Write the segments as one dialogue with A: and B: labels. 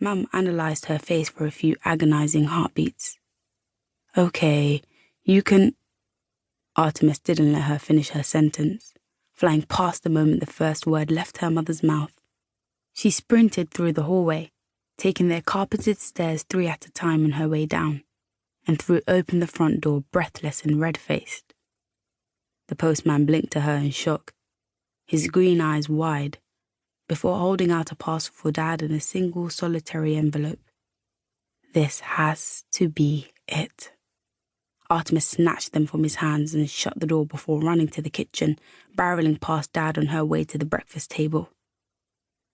A: Mum analysed her face for a few agonising heartbeats. "Okay, you can..." Artemis didn't let her finish her sentence, flying past the moment the first word left her mother's mouth. She sprinted through the hallway, taking their carpeted stairs 3 at a time on her way down, and threw open the front door breathless and red-faced. The postman blinked to her in shock, his green eyes wide, before holding out a parcel for Dad in a single solitary envelope. "This has to be it." Artemis snatched them from his hands and shut the door before running to the kitchen, barreling past Dad on her way to the breakfast table.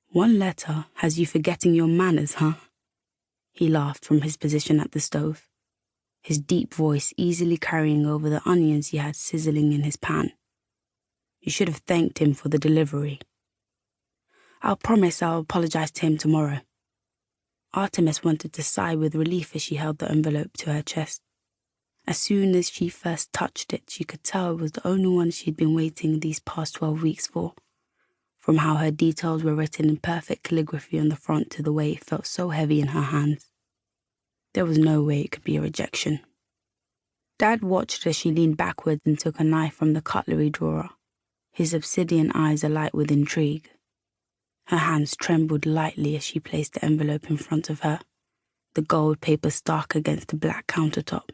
A: "One letter has you forgetting your manners, huh?" He laughed from his position at the stove, his deep voice easily carrying over the onions he had sizzling in his pan. "You should have thanked him for the delivery." "I'll promise I'll apologise to him tomorrow." Artemis wanted to sigh with relief as she held the envelope to her chest. As soon as she first touched it, she could tell it was the only one she'd been waiting these past 12 weeks for. From how her details were written in perfect calligraphy on the front to the way it felt so heavy in her hands. There was no way it could be a rejection. Dad watched as she leaned backwards and took a knife from the cutlery drawer, his obsidian eyes alight with intrigue. Her hands trembled lightly as she placed the envelope in front of her, the gold paper stark against the black countertop.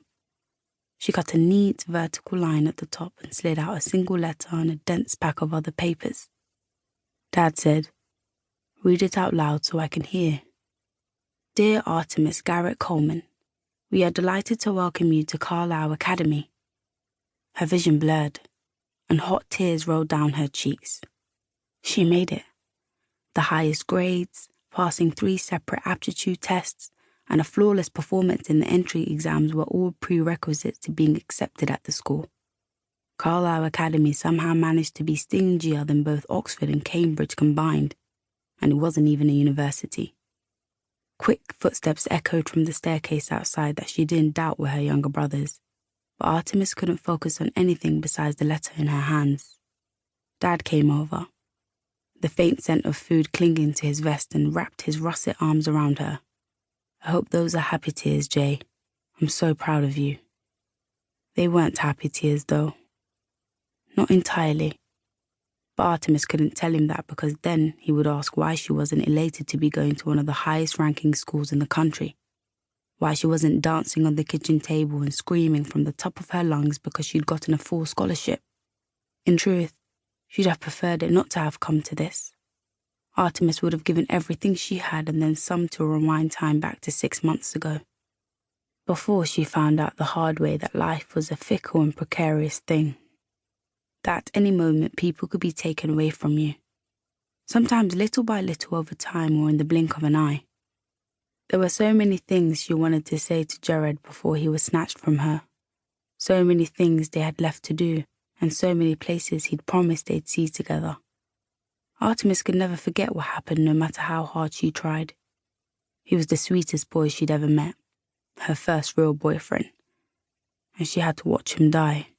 A: She cut a neat vertical line at the top and slid out a single letter on a dense pack of other papers. Dad said, "Read it out loud so I can hear." "Dear Artemis Garrett Coleman, we are delighted to welcome you to Carlisle Academy." Her vision blurred, and hot tears rolled down her cheeks. She made it. The highest grades, passing 3 separate aptitude tests, and a flawless performance in the entry exams were all prerequisites to being accepted at the school. Carlisle Academy somehow managed to be stingier than both Oxford and Cambridge combined, and it wasn't even a university. Quick footsteps echoed from the staircase outside that she didn't doubt were her younger brother's, but Artemis couldn't focus on anything besides the letter in her hands. Dad came over, the faint scent of food clinging to his vest, and wrapped his russet arms around her. "I hope those are happy tears, Jay. I'm so proud of you." They weren't happy tears, though. Not entirely. But Artemis couldn't tell him that because then he would ask why she wasn't elated to be going to one of the highest-ranking schools in the country. Why she wasn't dancing on the kitchen table and screaming from the top of her lungs because she'd gotten a full scholarship. In truth, she'd have preferred it not to have come to this. Artemis would have given everything she had and then some to rewind time back to 6 months ago, before she found out the hard way that life was a fickle and precarious thing. That at any moment people could be taken away from you, sometimes little by little over time or in the blink of an eye. There were so many things she wanted to say to Jared before he was snatched from her, so many things they had left to do, and so many places he'd promised they'd see together. Artemis could never forget what happened no matter how hard she tried. He was the sweetest boy she'd ever met, her first real boyfriend, and she had to watch him die.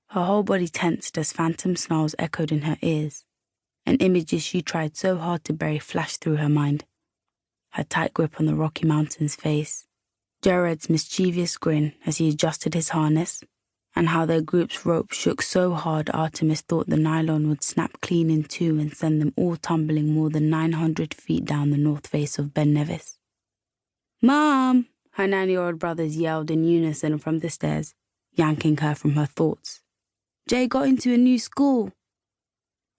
A: Her whole body tensed as phantom snarls echoed in her ears, and images she tried so hard to bury flashed through her mind. Her tight grip on the Rocky Mountains face, Jared's mischievous grin as he adjusted his harness, and how their group's rope shook so hard Artemis thought the nylon would snap clean in two and send them all tumbling more than 900 feet down the north face of Ben Nevis. "Mom!" her 9-year-old brothers yelled in unison from the stairs, yanking her from her thoughts. "Jay got into a new school."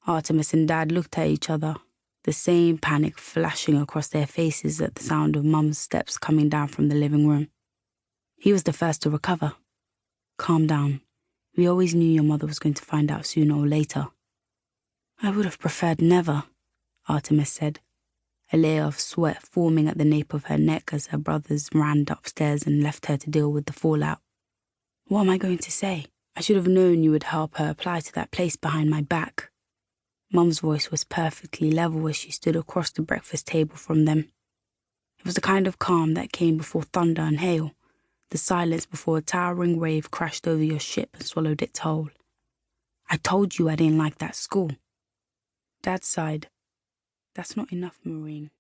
A: Artemis and Dad looked at each other, the same panic flashing across their faces at the sound of Mum's steps coming down from the living room. He was the first to recover. "Calm down. We always knew your mother was going to find out sooner or later." "I would have preferred never," Artemis said, a layer of sweat forming at the nape of her neck as her brothers ran upstairs and left her to deal with the fallout. "What am I going to say? I should have known you would help her apply to that place behind my back." Mum's voice was perfectly level as she stood across the breakfast table from them. It was the kind of calm that came before thunder and hail, the silence before a towering wave crashed over your ship and swallowed its whole. "I told you I didn't like that school." Dad sighed. "That's not enough, Maureen."